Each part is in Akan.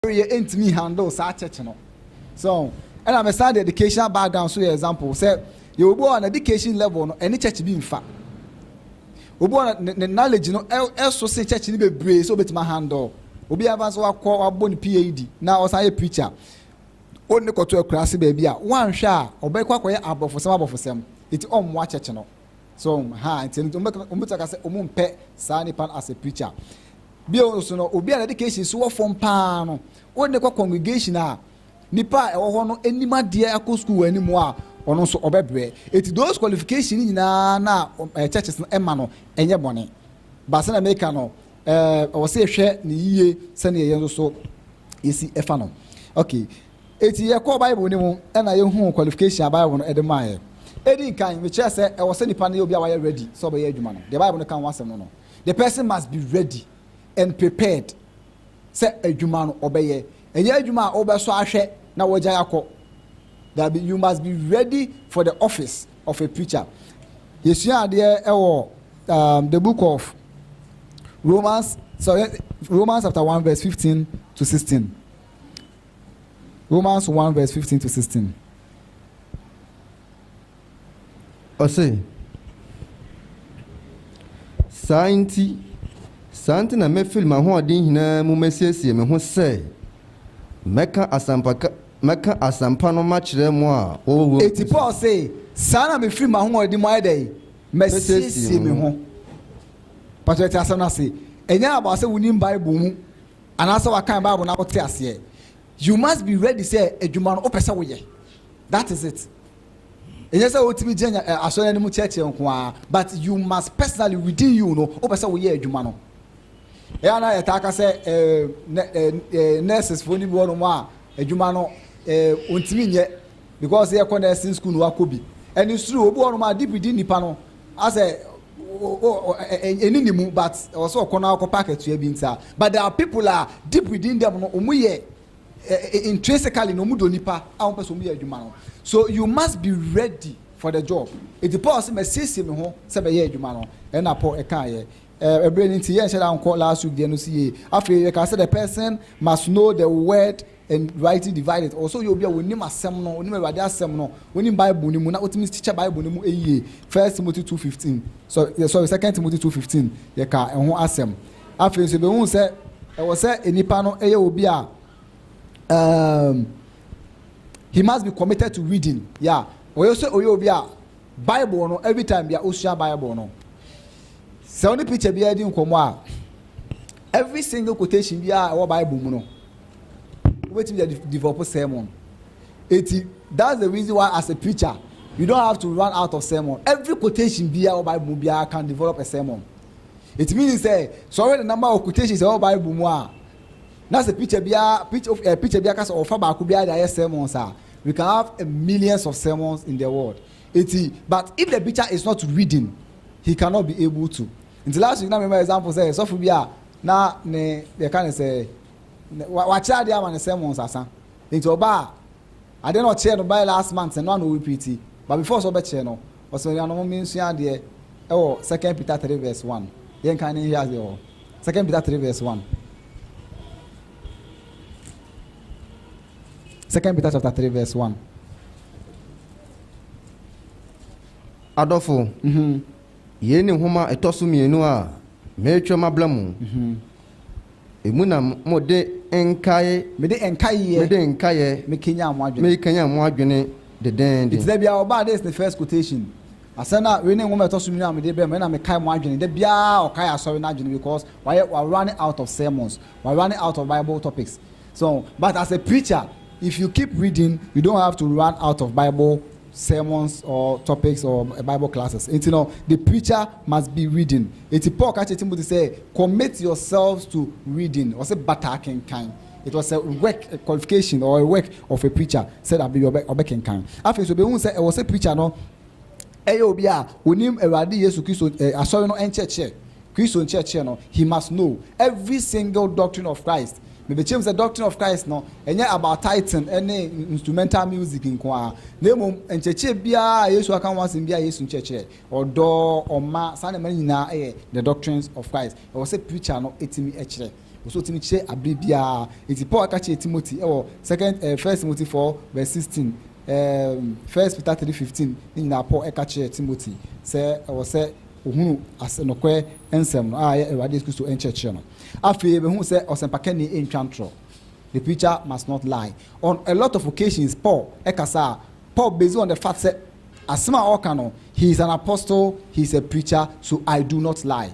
ain't me handle such no. So, and I'm a sound educational background, so example, say you will go on education level, no, any church being fat. We go on the knowledge, you know, else say church in the brace, so bet my handle. We be advanced what call a bone PAD. Now, as a preacher, only go to a class baby, one share, or break what above for some of them. It's on watch church, no. So, it's in to pet Sani Pan as a preacher. Be also no, obi an education so from pan. Only go congregation nipa no anima dear akọ school anymore or no so obebre. It those qualifications na churches emma no enye bone. But say na make no or say hwe ni yie se na ye so esi efa no. Okay. Eti ye call Bible ni mu na ye hu qualification Bible no edemaye. Edi kan we say e wo se nipa na obi a wa ready so be ye adwuma no. The Bible no kan wasem no. The person must be ready and prepared. Say adwuma no obeye. Enye adwuma obeso ahwe na wogya akọ. That you must be ready for the office of a preacher. Yesua there the book of Romans chapter 1 verse 15 to 16. Romans 1 verse 15 to 16. Ose Santi na me film ho odin hina mu mesiesie me ho se meka asampa no ma kire mu a owo eti Paul say sana me film ho odin mu ayedai mesiesie me ho pato ti asana say enya about say wunim Bible mu anasa wakan Bible na wote ase you must be ready say adwuma no opese wo ye. That is it. Enya say otimi jenya asona ni mu church nko a but you must personally within you no opese wo ye adwuma no. Ya na yetaka say nurses for ni bo no ma adwuma no ontimi nye because ye ko nursing school no akobi and it's true obo no ma deep within nipa no as eni mu but also okona ko packet to be nta but there are people are deep within them no omu ye intrinsically no mu do nipa a person mu ye adwuma no. So you must be ready for the job. It depends me sisi me ho se be ye adwuma no e na po e kan ye brain nti ye share call last week dey no see after you can say the person must know the word and rightly divide it. Also you be wonim asem no wonim awade asem no wonim Bible ni mu na otimi teach Bible ni mu eye. 1 Timothy 2:15 sorry 2 Timothy 2:15 ye ka ho asem after so be hu say e wo say enipa no eye obi a he must be committed to reading. Yeah. Or you say obi a Bible no every time bia osua Bible no. So only picture bia di nkomo a every single quotation bia our Bible mu no. Wait till you develop a sermon. That's the reason why as a preacher you don't have to run out of sermon. Every quotation bia our Bible bia can develop a sermon. It means say sorry the number of quotations our Bible mu a that's a picture bia case of back bia there sermons are. We can have millions of sermons in the world. But if the preacher is not reading, he cannot be able to. Until last week, I remember example say so for bia na ne they can say watch out there man sermons asa. Into oba I did not share no by last month and no repeat it. But before so be share no. Also you no mean so there 2 Peter 3 verse 1. Yen kan hear there 2 Peter 3 verse 1. 2 Peter chapter 3 verse 1. Adolfo. Ye ni homa etoso mienu a metwa mablamu. Emu na mo de enkaye me kenya mo adwene de den. It's there bia oba this the first quotation. Asana we ni homa etoso mienu a me de be me na me kai mo adwene de bia o kai asori na adwene because we are running out of sermons. We are running out of Bible topics. So but as a preacher if you keep reading, you don't have to run out of Bible sermons or topics or Bible classes. And you know, the preacher must be reading. It's Paul Timothy say, commit yourselves to reading. Or say bataking kind. It was a work a qualification or a work of a preacher. Said I'll be your back in kind. After so be say it was a preacher no. Eyobia, unim eradi Yesu Kristo asori no en church. Kristo in church no. He must know every single doctrine of Christ. Maybe change the doctrine of Christ no enye about tithing any instrumental music nko a nemo encheche bia Yesu aka wansin bia Yesu ncheche odo oma sane man nyina the doctrines of Christ. I was say preacher no etimi echere so timi che abribia iti Paul akache Timothy First Timothy 4 verse 16 First Peter 3:15 na Paul akache Timothy say ohunu asenokwe ensem no Ewade Kristo encheche no afi be hu say osempakani entwantro. The preacher must not lie. On a lot of occasions, Paul based on the fact that Asma Okano, he is an apostle, he is a preacher, so I do not lie.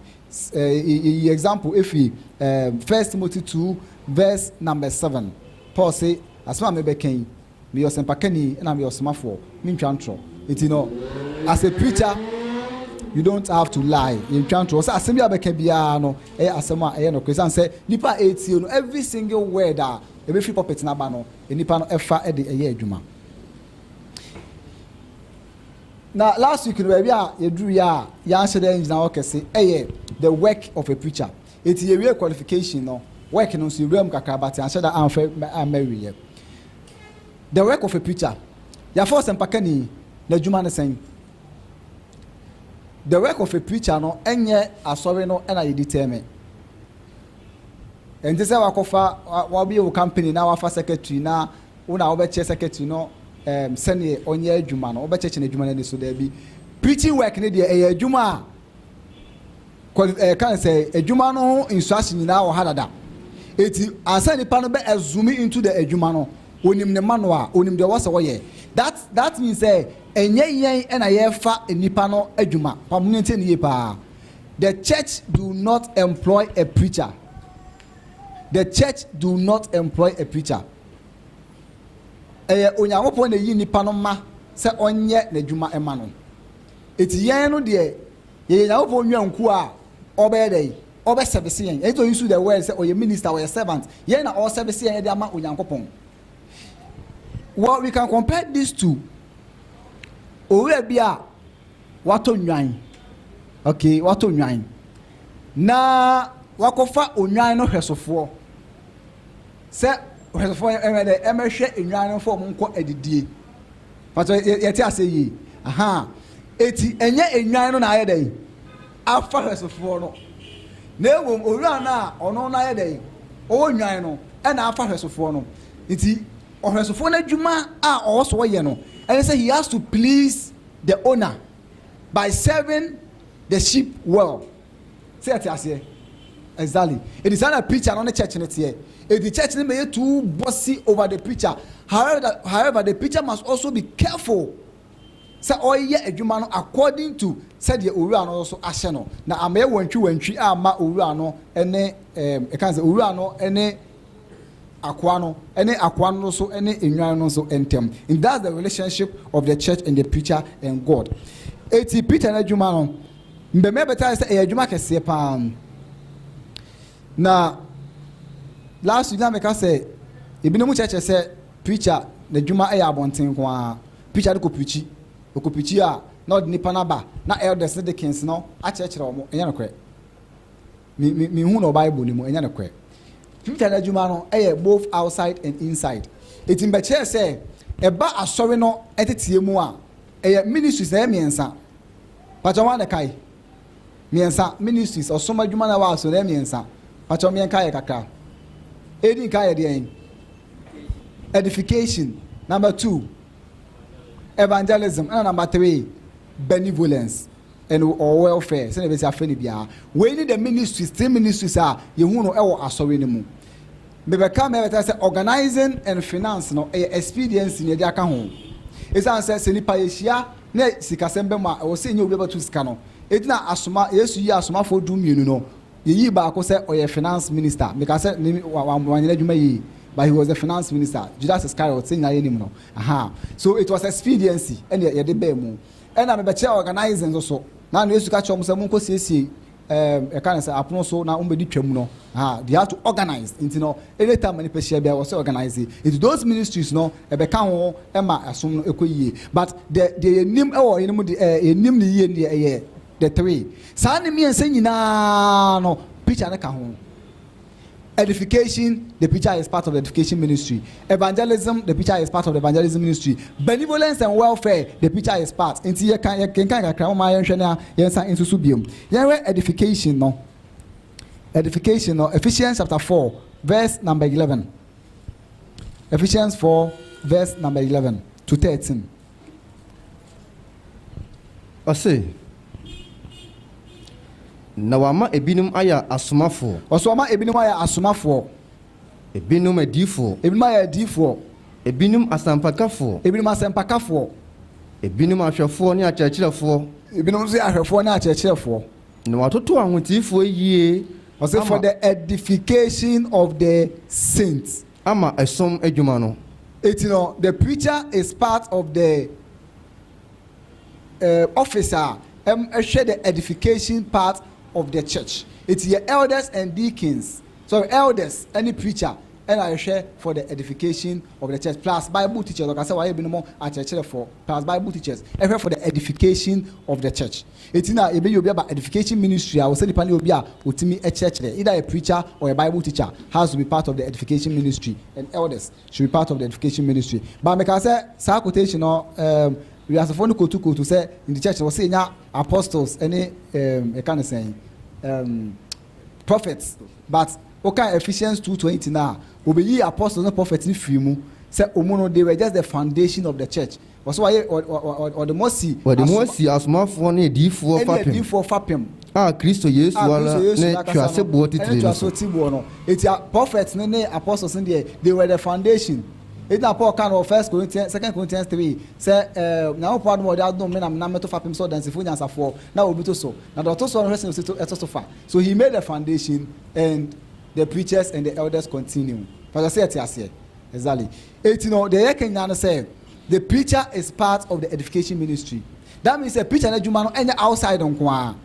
Example, if we 1 Timothy 2, verse number 7, Paul say, Asma mebekeni, me osempakeni, and I'm your smafo, minchantro. As a preacher, you don't have to lie. In Chantro, so assembly abekebia no, asema no Christian say nipa 80 no every single word that every free puppet na ba no, nipa no efa e de adwuma. Now last week no baby you drew ya answer the engine na okese the work of a preacher. It a real qualification no. Work no so real kakra but answer that am marry. The work of a preacher. Ya force empakani na adwuma ne sen. The work of a preacher no enye asori no na ye determine. Enti se wakofa wa be your company na wafa secretary na una obeche secretary no sene onye adwuma no obeche na adwuma na so there be preaching work ne de adwuma can say adwuma no instruction na wo hadada. Eti asa nipa no be zoom into the adwuma no onim ne manual onim de wasa wo ye. That means say enye yen na ye fa nipa no adwuma pamunente ne ye pa. The church do not employ a preacher. The church do not employ a preacher. Onyankopon na yi nipa no ma se onye na adwuma ema no. Eti yen no de ye Onyankopon nwanku a obe dey obe service yen. Eto use the word say oye minister or servant. Yen na all service yen dey ama Onyankopon. Well, we can compare these two. Owe bia wato nwan. Okay, wato nwan. Na wakofa onwan no hwesofo. Se hwesofo emehwe enwan no fo monko adidie. Pato yeti ase yi. Aha. Eti enye enwan no na ayedai. Afa hwesofo no. Na ewom owura na ono na ayedai. O nwan no e na afa hwesofo no. Eti ohwesofo na dwuma a oso ye no. And say he has to please the owner by serving the sheep well. Say it as here. Exactly. It is not a preacher on the church in it here. If the church may too bossy over the preacher. However, the preacher must also be careful. Say oh yeah, adwuma no according to said the owura no also ahye no. Na amaye wantwi ama owura no ene e kan say owura no ene akwano so any enwan so entem. And that's the relationship of the church and the preacher and God. Eti Peter na adwuma no mbeme beta say adwuma kese pa. Na last week na me ka say ebino mu church say preacher na adwuma abonten kwa preacher ko preachi a na od nipa na ba na elders the kings no a church omo enya no kwe me hu no Bible ni mu enya no kwe. Preacher na adwuma no both outside and inside. It in beche say eba asori no etetie mu a ministries na miensa. Pacho wan kai miensa ministries osoma adwuma na wa so na miensa. Pacho mien kai kakra. Edin kai de edification. Number 2, evangelism. And number 3, benevolence and or welfare. Say be say afeni bia. We need the ministries, 3 ministries are ye hu no ewo asori ne mu. Me be come better say organizing and finance no experience in the aka ho. Esa say nipa yehia na sikasembe ma o say nyi obi ba tu sika no. Edina asoma yesu yi asoma fo du mienu no. Ye yi ba ko say oye finance minister. Me ka say wanyele dwuma yi, but he was a finance minister. Judas Iscariot say na ye nim no. Aha. So it was expediency and ye de be mu. And I be organizing so. Na no yesu ka chom say munko siesie e kan say apono so na umbedi twam no. They have to organize. No, anytime many people be also organize it. Those ministries no e be kan ho e ma asom no ekoyie. But the nim e wo nim the nim ni ye the 3. Sa ne mi ense nyina no preacher na ka ho. Edification, the preacher is part of the education ministry. Evangelism, the preacher is part of the evangelism ministry. Benevolence and welfare, the preacher is part. Inti ye kan kakra o ma ye hwe na ye nsa into subium. Ye edification no. edification or Ephesians chapter 4 verse number 11. Ephesians 4 verse number 11 to 13. I say, Nawama ebinum aya asumafo. Osoma ebinum aya asumafo. Ebinum edifo. Ebinum aya edifo. Ebinum asampakafo. Ebinum asampakafo. Ebinum ahwefo ne akyerɛkyerɛfo. Ebinum nso ahwefo ne akyerɛkyerɛfo. Na watoto ahotifo yie. Ose for the edification of the saints. Ama esom adwuma no. You know, the preacher is part of the officer. Share the edification part of the church. It's your elders and deacons. So elders, any preacher, and I share for the edification of the church. Plus Bible teachers, like I said, why you been more at church for plus Bible teachers. Every for the edification of the church. It's in a you'll be about edification ministry. I will say the panel will be a church there. Either a preacher or a Bible teacher has to be part of the edification ministry, and elders should be part of the edification ministry. But because I say quotation or we are supposed to say in the church was saying apostles any kind of saying prophets, but okay, Ephesians 2:20 now will be apostles and prophets in free say they were just the foundation of the church. Was why or the mercy as more for ne D4 fapem Christo Yesu wala ne twase bo titire it's a prophets ne apostles in there, they were the foundation. It's not Paul can of 1 Corinthians 2 Corinthians 3 say now part more that don't mean I'm not to fapem so dance if we answer for now will be to so now the so resting so far so he made the foundation and the preachers and the elders continue. But I say it here exactly. It's the Kenyan say the preacher is part of the edification ministry. That means a preacher and a any outside on kwa.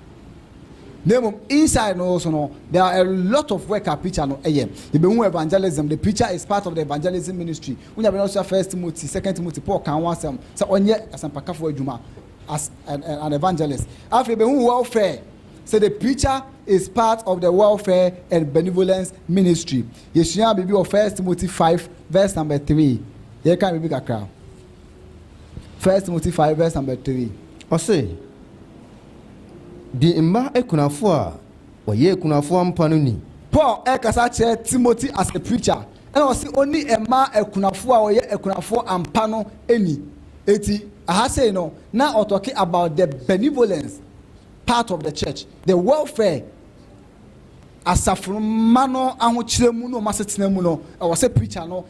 Inside no there are a lot of work a preacher no evangelism. The preacher is part of the evangelism ministry. We have also 1 Timothy, 2 Timothy, Paul can want some so onye asampakafo adwuma as an evangelist. After be welfare. So the preacher is part of the welfare and benevolence ministry. Yeshua bibi of 1 Timothy 5 verse number 3. Here can be kakra. 1 Timothy 5 verse number 3. I say the imba ekunafo a oye ekunafo ampano ni. Paul ekasa che Timothy as a preacher. And I say only emma ekunafo a oye ekunafo ampano eni. Eti aha say no now talking about the benevolence part of the church, the welfare asafrumano ahochiremu no masetenemu no I was a preacher no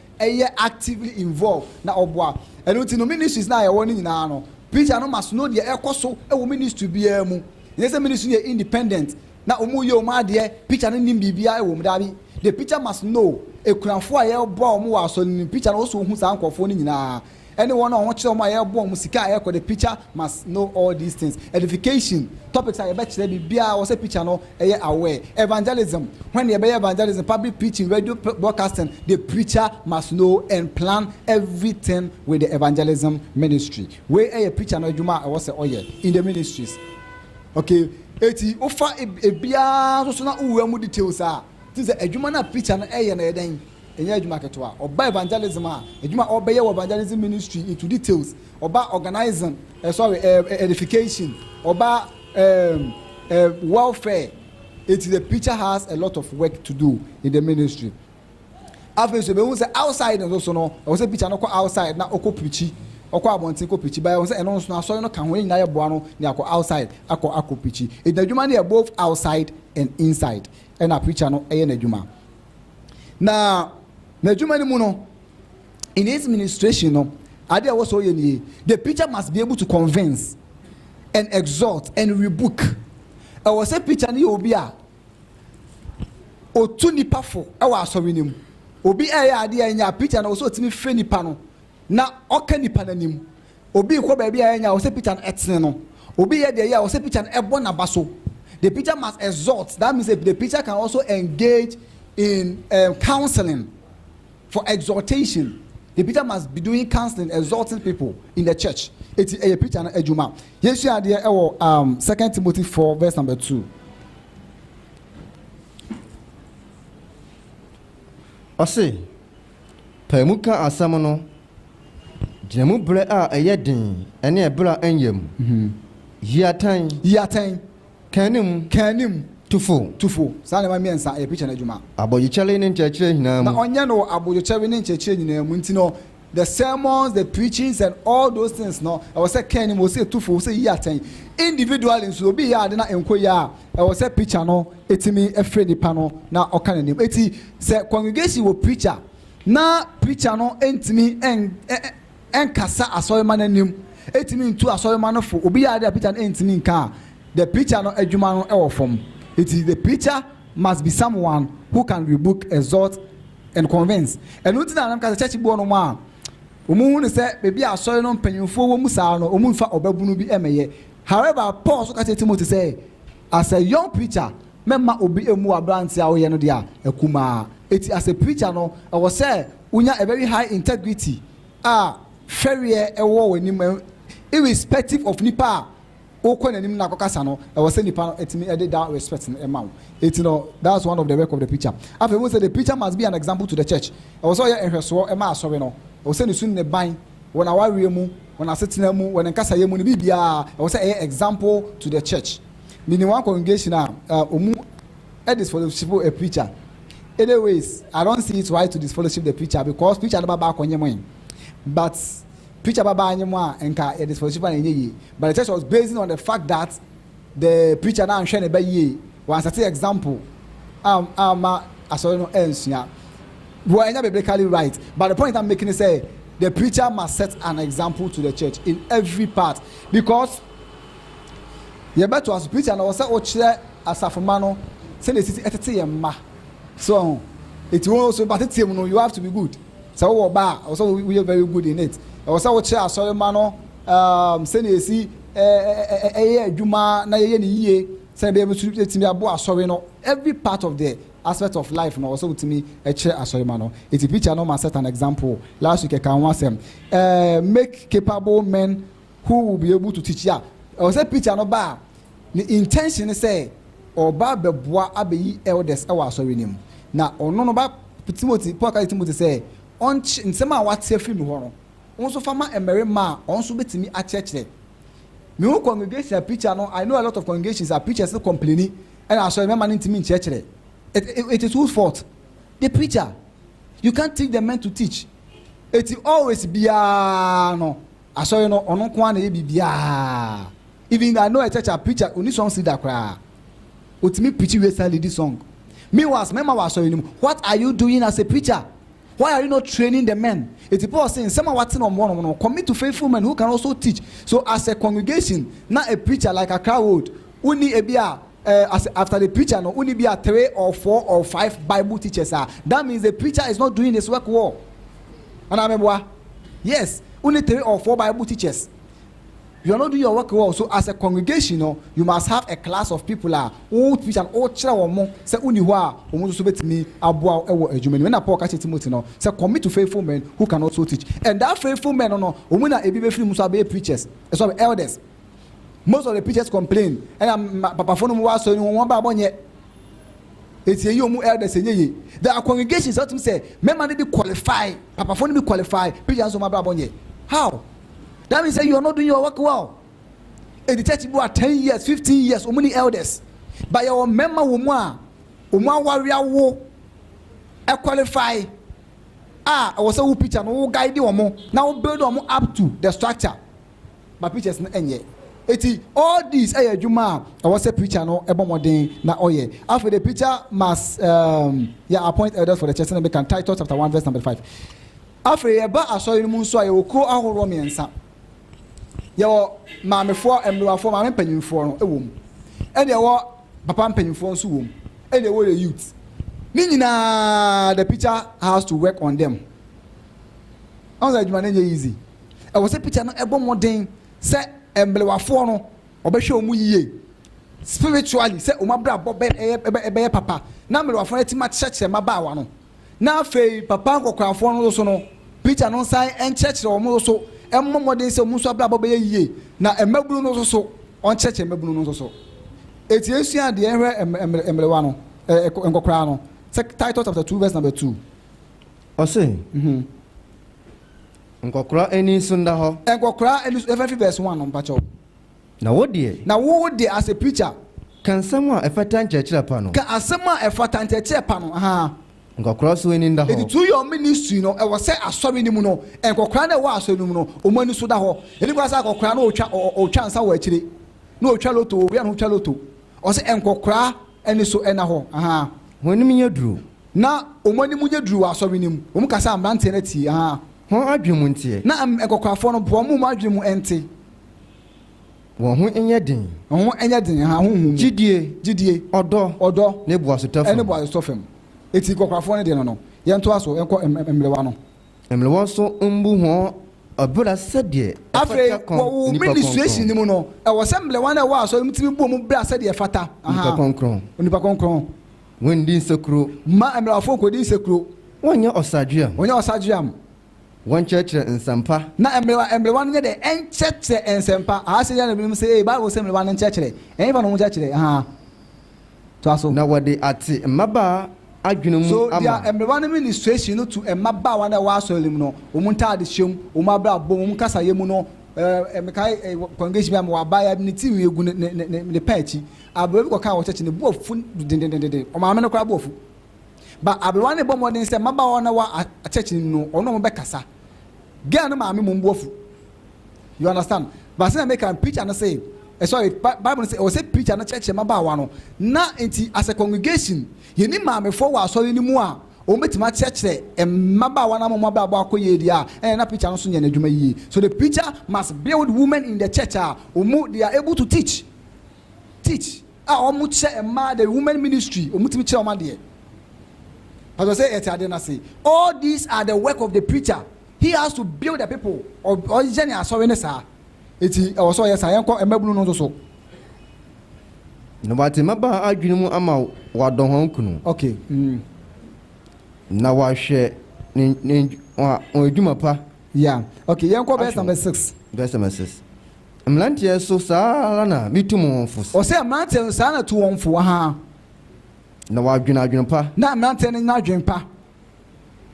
actively involved na obwa and no ministries na ye nyina no preacher no must know the ekoso e ministry bia mu yes ministry is independent na omu ye omu ade preacher no nim bibia e wo mdabi the preacher must know ekunafo aye obo omu wa so ni preacher no so hu sa ankofo ni nyina. Anyone on watch my album musika the preacher must know all these things. Edification topics I bet you be was a preacher no aware. Evangelism when you be evangelism, public preaching, radio broadcasting, the preacher must know and plan everything with the evangelism ministry. Where a preacher no juma I was say in the ministries. Okay, eti ofa e bia so na uwe details ah. This is a juma na preacher na na den. Oba evangelism oba evangelism ministry into details oba organizing edification oba welfare. The preacher has a lot of work to do in the ministry. After so we say outside also no I was a preacher no outside na oko preach oko abontin ko preach by say eno so na so no kan ho nyina ye boa no na akọ outside akọ preach. The adwuma na both outside and inside and a preacher no na adwuma. Now in his administration, the preacher must be able to convince and exhort and rebuke. I was a preacher ni obia otu nipa fo e wa asori nim obi ade anya preacher na so timi fe nipa no na oka nipa nanim obi ko ba bia anya was a preacher etene no obi ye de ya was a preacher ebo na baso. The preacher must exhort. That means the preacher can also engage in counseling. For exhortation, the preacher must be doing counseling, exhorting people in the church. It's a preacher and a juma. Yes, you are there. 2 Timothy 4, verse number 2. I say, Pemuka asamono, Jemu bre a yedin, and a bra enyem. Yatang, Kanim, Tufo. Sana ma miensa e preacher na adwuma. Aboyichale ne nkyerɛkyerɛ nyinaa Na mu. onye no aboyichale ne nkyerɛkyerɛ nyinaa mu nti no the sermons, the preachings and all those things no I was say Kenny mo say tufo say yi aten individually so obi ya ade na enko ya I was say preacher no etimi efre nipa no na oka nanim eti say congregation wo preacher na preacher no entimi enkasa asorema nanim etimi ntu asorema no fo obi ya ade preacher no entimi nka the preacher no adwuma no e wo fom eti the preacher must be someone who can rebuke, exhort and convince and unti na nam ka church bo no ma omu ne say bebi asori no mpanyimfo wo mu saa no omu nfa obabunu bi emeye. However, Paul so ka Timothy say as a young preacher memma obi emu abrantia wo ye no dia akuma eti as a preacher no I was say unya a very high integrity very ewo wani irrespective of nipa okọ nanim na akokasa no I was say nipa etimi edit that respect in emma it no that's one of the work of the preacher. After we say the preacher must be an example to the church. I was say ehweso emma asori no I was say sun ne ban when awarie mu when asetina mu when nkasa ye mu ne bibia I was say example to the church. Meaning one congregation omu disfellowship a preacher. Anyways, I don't see it right to disfellowship the preacher because preacher never back on your but preacher baba anyamwa enka disfellowship na yenye. But the church was based on the fact that the preacher now share ne ba ye one certain example asori no ensuya. Well, it's not biblically right, but the point I'm making is say the preacher must set an example to the church in every part because you better as preacher and also ochire asafomano say the city etete yemma so it will also but it no you have to be good so we ba also we are very good in it also ochire asoremano say the see adwuma na ye ne yie say be able to timi abo asore no every part of the aspect of life no also with me a chair asorema no it preacher no must set an example. Last week I can want them make capable men who will be able to teach ya. I was say preacher no ba the intention is say oba beboa abeyi elders e wa asori nim na ono no ba Timothy Paul ka Timothy say on nsema what say free me ho no onso fama emerema onso betimi a church me who congregation preacher no I know a lot of congregations are preachers still complaining and asori me man ntimi church it is whose fault? The preacher. You can't teach the men to teach. It always be no. I saw you know on one be even I know a church a preacher only song see that cry. With me preaching we sell this song. Me was member was showing him. What are you doing as a preacher? Why are you not training the men? It's Paul saying someone watching on one commit to faithful men who can also teach. So as a congregation, not a preacher like a crowd, only a beer. After the preacher no only be a 3 or 4 or 5 Bible teachers that means the preacher is not doing his work well. And I remember yes only 3 or 4 Bible teachers you are not doing your work well. So as a congregation you must have a class of people who preach and all children more say uni wa omo so betimi aboa ewo adwuma when Paul catch Timothy no say commit to faithful men who can also teach and that faithful men no omo na ebi be free muso be preachers so elders. Most of the preachers complain and papa phone mu was so you wan ba bonye eti eyi omu elders enye there are congregations that say men man be qualified papa phone be qualified preachers so ma ba bonye how that means say you are not doing your work well in the church you are 10 years 15 years omuni elders but your member wo mu a warrior wo e qualify I was a preacher no guide omo now build omo up to the structure but preachers no enye. Eti all these juma I was a preacher no ebomodin na oye. After the preacher must appoint elders for the church and they can Titus chapter 1 verse number 5. After yeba asori mu so ayo ko ahoro miensa. Yo maamefo emluafo maame panyimfo no ewom. E de wo papa panyimfo nso wom. E de wo the youth. Ni nyina the preacher has to work on them. Onza juma na easy. I was a preacher no ebomodin say embelewafo no obehwe omu yiye spiritually say omabra bobe ebe papa na embelewafo na tima church mabawa no na afei papa nkokrafo no so no preacher no sai en church omu so emmomodin say omu so abra bobe yiye na emabunu no so on church emabunu no so eti esua de ehwe embelewa no nkokra no Titus chapter 2 verse number 2 ose nkokra eni sunda ho nkokra eni verse 1 no mpacho na wo de as a preacher Can someone a fatan church pano? Can a summer a fatan church pano? Aha. Go cross winning the hall. To your ministry, no, I was say a sorry nimuno, and Cocrana was so nuno, or money so that hole. And it was like Cocrano or chance our actually. No chaloto, we are no chaloto. Or say and Cocra and so and a hole. Aha. When you drew. Now, Omani Muja drew our sorry nim, Umcasa Mantenetti. Aha. How argument here? Now I'm a Cocraphone, Pomu Margin empty. One in your din. Oh, anything, GDA, or neighbor was a tough and was tough him. It's Cocraphone, no. Yantuaso, Emblewano. Emlewaso umbu a brother said ye. After ministration, no, I was assembly one hour, so I'm to boom brass said ye fata. Nipaconcron. When this a crew, Ma and Rafoco, this a crew. 1 year of Sajiam. When you're Sajiam. One church in Sampa. Na one day and church and Sampa. I say, Bible assembly one and church. Anyone on church. Now what they at Maba. So there everyone administration to a maba one that was so no umunta de shum umabra bom kasa yemu no mekai congregation wa ba ni team egu ne pachi abebi ko kan wo church ne bofu de o ma me no kra bofu ba abewane bom modern say maba one wa church no ono mo be kasa girl no ma me mo bofu. You understand? But say make can preach and say sorry, Bible say o say preach and church maba wa no na enti as a congregation yeni maame fo wa so ni mu a o metima church maba wa na mo maba akoye dia na preacher no so nya na dwuma yi. So the preacher must build women in the church they are able to teach omu che ma the women ministry omu timi che o ma de. As I say it adena say all these are the work of the preacher. He has to build the people or journey so we sa eti o so yes ayenko emabunu no so. No bati maba adwene mu ama wadon ho kunu. Okay. Na wa hwe ni odwuma pa. Yeah. Okay, yenko verse number 6. Verse number 6. Mlantie so sala na mitumu wonfo. O say mlantie so na to wonfo ha. Na wa adwene pa. Na mlantie na adwene pa.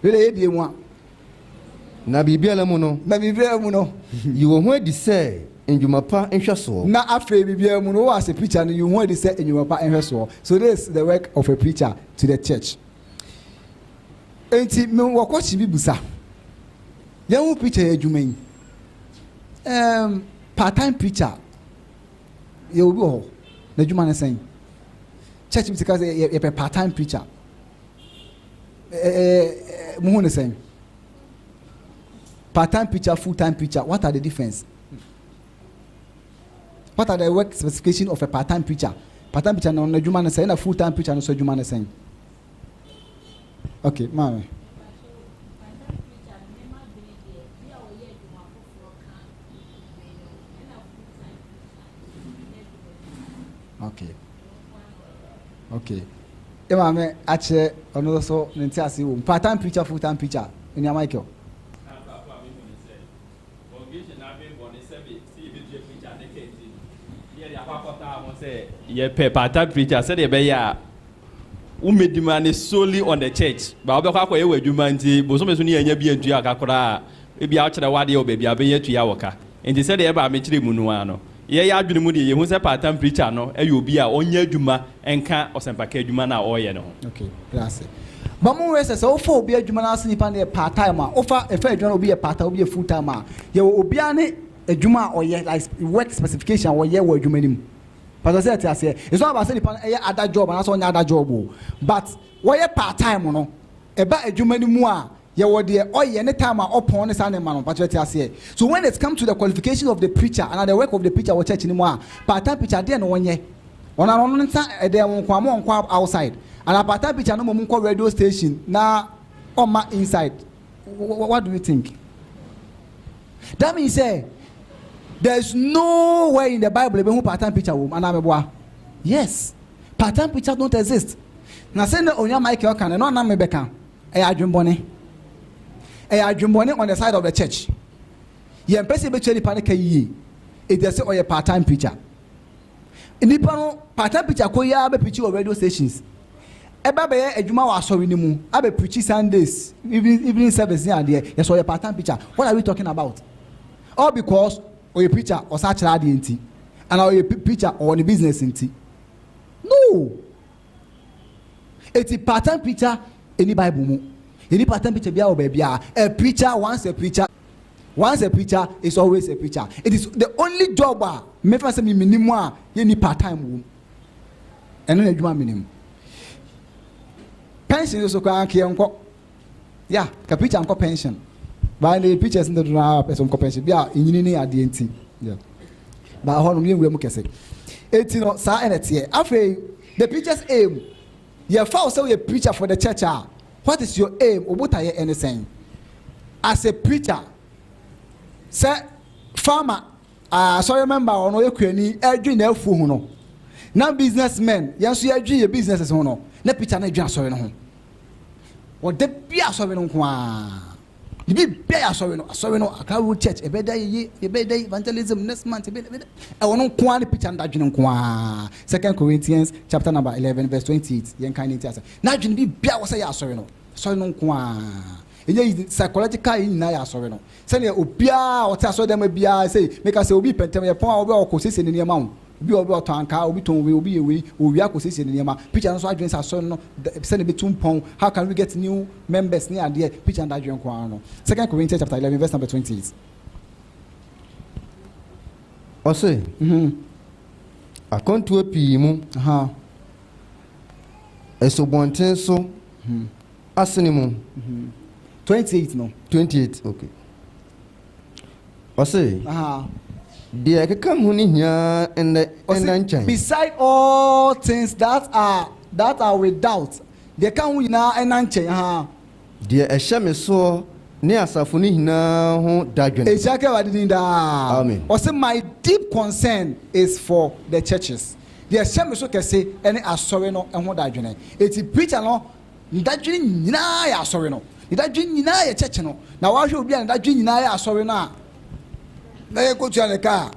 Wele edie mu a. Na bibia mu no. You wo ho adi say Njuma pa enhweso. Na afre bibia mu no as a preacher no you want to say njuma pa enhweso. So this is the work of a preacher to the church. Enti me wakochi bibusa. Yan preacher adwuma yi. Part-time preacher. Ye obi ho. Na adwuma na sen. Church bi say ye part-time preacher. Mu ho na sen. Part-time preacher, full-time preacher. What are the difference? What are the work specification of a part-time preacher? Part-time preacher no adwuma na say na full-time preacher no so adwuma na say. Okay, mama. Okay. Mama ache ono so nti ase wo. Part-time preacher, full-time preacher. Enya Michael. Yeah, part-time preacher said they be umedimane solely on the church. Ba obe kwa ye wadwuma nti boso meso ni anya bi antua akakora e bia akere wade o bia be yatua woka. Nti said e ba mekire mu no ano. Ye ya adwene mu de ye hu se part-time preacher no e obi a onya adwuma enka osempaka adwuma na oye no. Okay, gracias. But mo we say so for obi adwuma na ase nipa na part-time a ofa e fa adwuma obi part-time obi full-time a ye obi ane adwuma oye like work specification oye wo adwuma nim. But I say, it's not about saying other job and also other job. But what part-time, no? About a Jumani Mua, you were there, or any time upon the Sunday man. But I say, so when it comes to the qualification of the preacher and the work of the preacher or church anymore, part-time preacher, there no 1 year. On our own side, they won't come outside. And a part-time preacher, no more radio station, now on my inside. What do you think? That means, say, there's no way in the Bible who part-time preacher will and yes, part-time preachers don't exist. Now send the Onya Michael can no na me beka. E adwumbone on the side of the church. Ye mpese be cheri pa ne kayi. It dey say o ye part-time preacher. Nipa no part-time preacher ko ya be preach on radio stations. Eba be adwuma wa asori ni mu, abe preach Sundays, evening service here there. Yes, o ye part-time preacher. What are we talking about? All because or a preacher or such radianti, and or a preacher or the business inti. No. It's a part-time preacher in the Bible. Any part-time preacher be our baby. A preacher, once a preacher is always a preacher. It is the only job. Me fa say me minimum any part-time. And no adwuma minimum. Pension is so kwa anke enko. Yeah, ka preacher enko pension. But the preachers in the person enko pension. Bia enyini ne ade enti. Yeah. But ho no me nwura mu kese. Eti no sa enete. Afei the preacher's aim. You found say a preacher for the church. What is your aim? Obuta ye anything. As a preacher, say farmer, so remember ono ye kwani edwin na afu hu no. Now businessmen, yanso ye edwin ye businesses hu no. Na preacher na edwin asori no ho. O de bia asori no kwa. Bi bia asori no akawo church ebeda ye ebeda evangelism next month ebeda. E wono kwa ni preacher na edwin kwa. 2 Corinthians chapter number 11 verse 28. Yen kan nti asa. Na edwin bi bia wo say ya asori no. Asori no kwa. Enye psychological yin na ya asori no. Say ne obia o ta asori dem bia say make us say obi pentem ye pon a obi okosese ne niam a obi otanka obi ton we obi ewe owi akosese ne niam preacher no so adwen say asori no say ne betum pon. How can we get new members near there preacher and adwen kwa no. 2 Corinthians chapter 11 verse number 28. Ose akonto api mu esobonten so asene mu 28 no 28 okay. Ose the kekam hu ni hia and nchan beside all things that are without the can we na nchan the ehye me so ne asafo ni hina ho dadwene ejake wadin da amen. Ose my deep concern is for the churches. The ehye me so kese ene asore no ho dadwene eti preacher no dadwene nyina ya asore no dadwene nyina ya church no na wa hwe obi an dadwene nyina ya asore no a na ye ko tua ne ka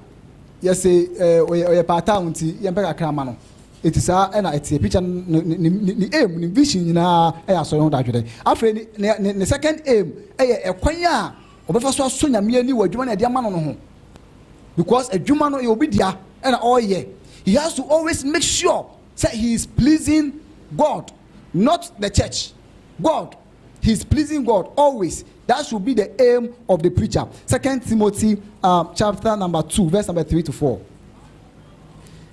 ye say oye pata unti ye mpeka krama no eti sa na eti preacher ni aim ni vision nyina ya asore no dadwene afre ni second aim ekwan a obefa so aso nyame ani wadwuma na de ama no ho because adwuma no e obi dia na all ye he has to always make sure that he is pleasing God, not the church. God, he is pleasing God always. That should be the aim of the preacher. 2 Timothy chapter number 2 verse number 3 to 4.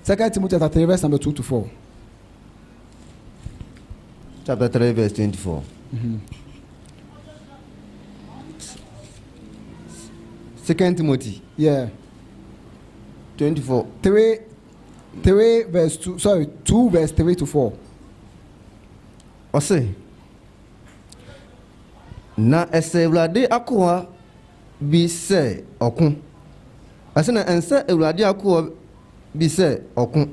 2 Timothy chapter 3 verse number 2 to 4. Chapter 3 verse 24. Mm-hmm. 2 Timothy. Yeah. 24. 3 verse 2. Sorry, 2 verse 3 to 4. Ose. Na esewlade akoa bi se okun. Ase na ense ewlade akoa bi se okun.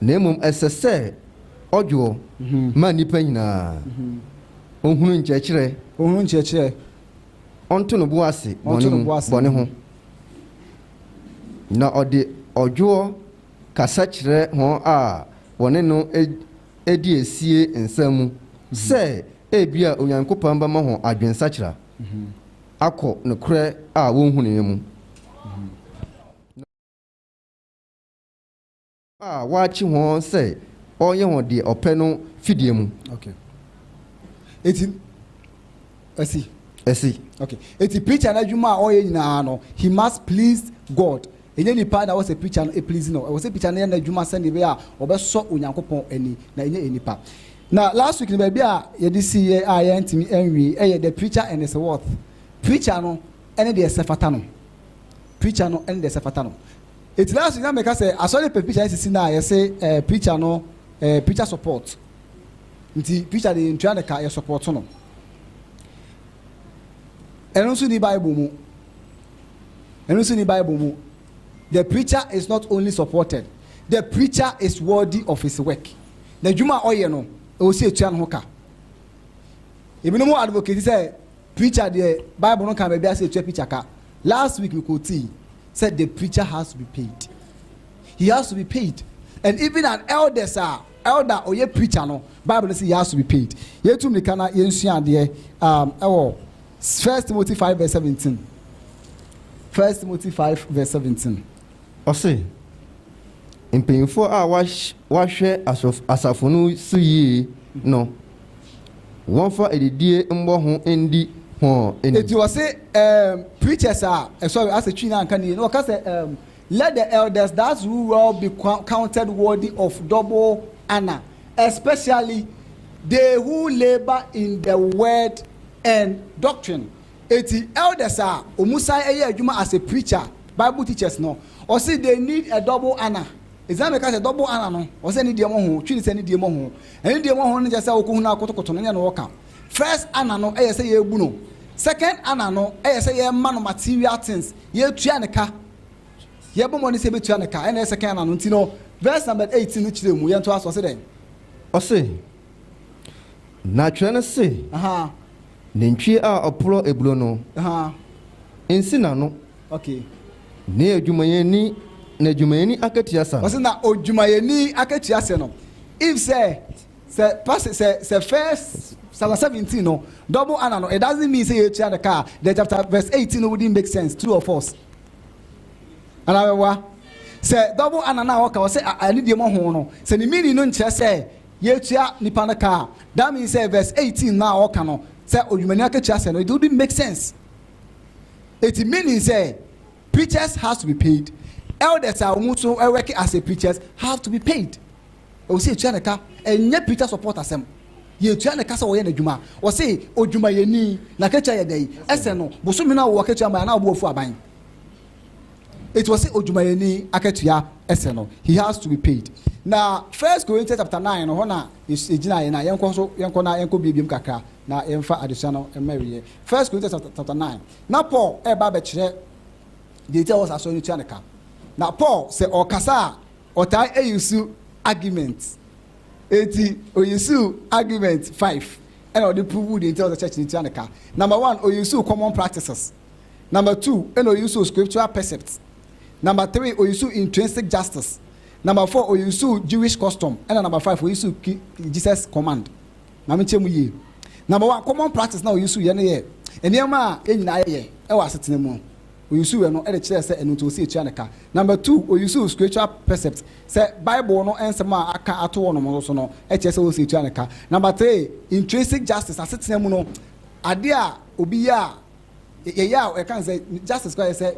Na emom esese odwo ma nipa nyina. Ohunu nchechire. Onto no boase bone ho. Na ode odwo kasa kire ho a wone no edi esie nsamu se ebia onyankopon ba ma ho adwensa kira akọ no kure a wonhu ne mu a wachi ho se onye ho de ope no fidie mu. Okay. Eti okay. Eti preacher na juma oye nyina no he must please God. Enye ni pa na was a preacher no e please no. Was a preacher na juma send be a obeso onyankopon ani na enye enipa. Now last week in baby ye this year I ntimi enwi the preacher and his worth. Preacher no ene de sefata no. Preacher no ene de sefata no. It last week na make say asole preacher sisi na ye say preacher no preacher support. Nti preacher de ntwa de ka ye support no. Eno so ni Bible mu. The preacher is not only supported, the preacher is worthy of his work. The juma oye no o si etua no ka. Ebi no mo advocate say preacher the Bible no can be say etua preacher ka. Last week we could see said the preacher has to be paid. He has to be paid. And even an elder or ye preacher no Bible say he has to be paid. Ye tum ni kana ye nsua de 1 Timothy 5 verse 17. 1 Timothy 5 verse 17. Ose mpanyinfoɔ a wahwɛ asafo no so yie no wɔmfa adidie mbɔ ho ndi ho eni. It was say preachers sorry as a china can you know because let the elders that who will be counted worthy of double honor, especially they who labor in the word and doctrine. Eti elders are omusai eye adwuma as a preacher, Bible teachers no. Or say they need a double honor. Example because a double honor no. Or say need dem ho, twini say need dem ho. And dem ho no just say okohu na kotokoto no nya no work. First honor no eye say ye ebu no. Second honor no eye say ye man material things. Ye tua ne ka. Ye bo money say be tua ne ka. And second honor no ntino verse number 18 no chire mu ye nto aso say den. O say na twene say nentwie a opro eburo no ensi na no okay ne adwumayeni na adwumayeni akatia sa wase na odwumayeni akatia se no if say first Psalm 17 no double honor no it doesn't mean say you tia the car the chapter verse 18 no wouldn't make sense true or false anawa say double honor na waka say ani de mo ho no say ni meaning no nche say you tia nipa na car that means say verse 18 na waka no say odwumani akatia se no it wouldn't make sense. It means say preachers has to be paid. Elders are also working as a preachers have to be paid. We say Chaneka and nye preacher support asem. Ye Chaneka so ye na dwuma. We say odwuma ye ni na kecha ye dey. Ese no bosumi na wo kecha ma na wo fu aban. It was say odwuma ye ni aketua ese no. He has to be paid. Now 1 Corinthians chapter 9 no na ejina ye na yenko na yenko bibiem kakra na yemfa additional emeriye. 1 Corinthians chapter 9. Na Paul e ba be kire the tell us aso ni Chaneka. Na Paul say okasa otai eyusu argument. 80 oyusu argument 5. And or the prove the tell the church in Chaneka. Number 1 oyusu common practices. Number 2 oyusu scriptural precepts. Number 3 oyusu intrinsic justice. Number 4 oyusu Jewish custom. And number 5 oyusu Jesus command. Na me chemu ye. Number 1 common practice na oyusu ye na ye. Enema enyina ye e wa setene mu. Oyusu we no e de kire se enu to see Chaneka. Number 2 oyusu spiritual precepts. Say Bible no ensema aka ato no mo so no e kire se o see Chaneka. Number 3 intrinsic justice asetene mu no ade a obi ya ye e kan say justice kwa say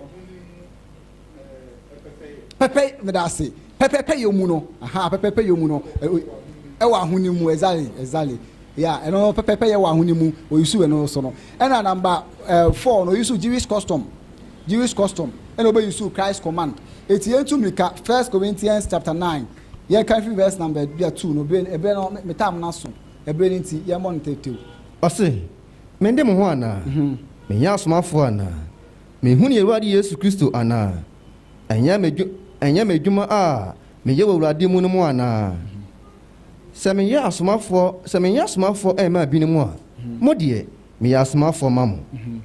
pepe me da say pepe yomu no pepe yomu no e wa huni mu exactly yeah eno pepe ye wa huni mu oyusu we no so no and number 4 no oyusu Jewish custom and obey you Christ command. It's here to make 1 Corinthians chapter 9. Yeah, can verse number 2. No, be no metam naso. Ebe nti ye mon tetew. Ose, mende mo ho ana. Me nya asomafo ana. Me hu ne Ewurade Yesu Kristo ana. Anya medwuma a me ye Ewurade mu no mo ana. Se me ye asomafo e ma bi ne mo a. Mo de me ye asomafo ma mo.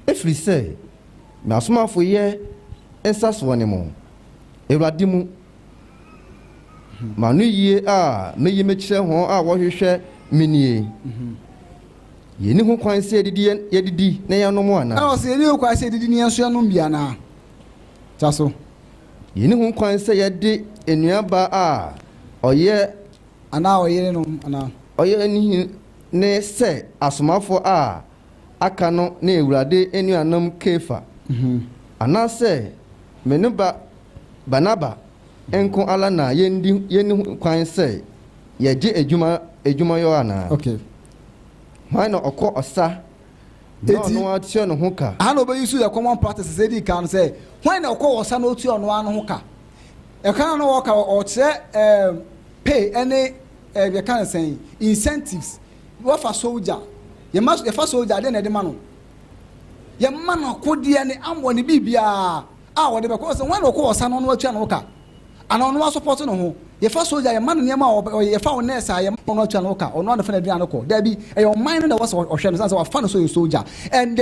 Efri se me asomafo ye ensaso ne mo Ewurade mu manu yie a me ye mekire ho a wo hwehwe menie ye ni ho kwan se yedidi na ye no mo ana o se ye ni kwan se yedidi ne enso no bia na taso ye ni ho kwan se yede enuaba a oye ana oye no ana oye ni ne se asomafo a aka no na Ewurade enuanam Kefa anase meneba Banaba enko ala na yeni kwan se yeje ejuma yo ana okay why no okọ osa no atio no hoka ana obe use the common practices say di kan say why no okọ osa no atio no ano hoka e kan no work o che pay any e kan say incentives what for soldier you must if for soldier then e de mano ye man akodie ne amwo ne bibia a wo de be ko se wan ko osa no no atua no ka ana no support no ho ye fa soldier ye man ne ma ye fa wo nurse a ye no atua no ka ono na fa na aduane ko da bi e yo man no was o hwe no say wa fa no so soldier and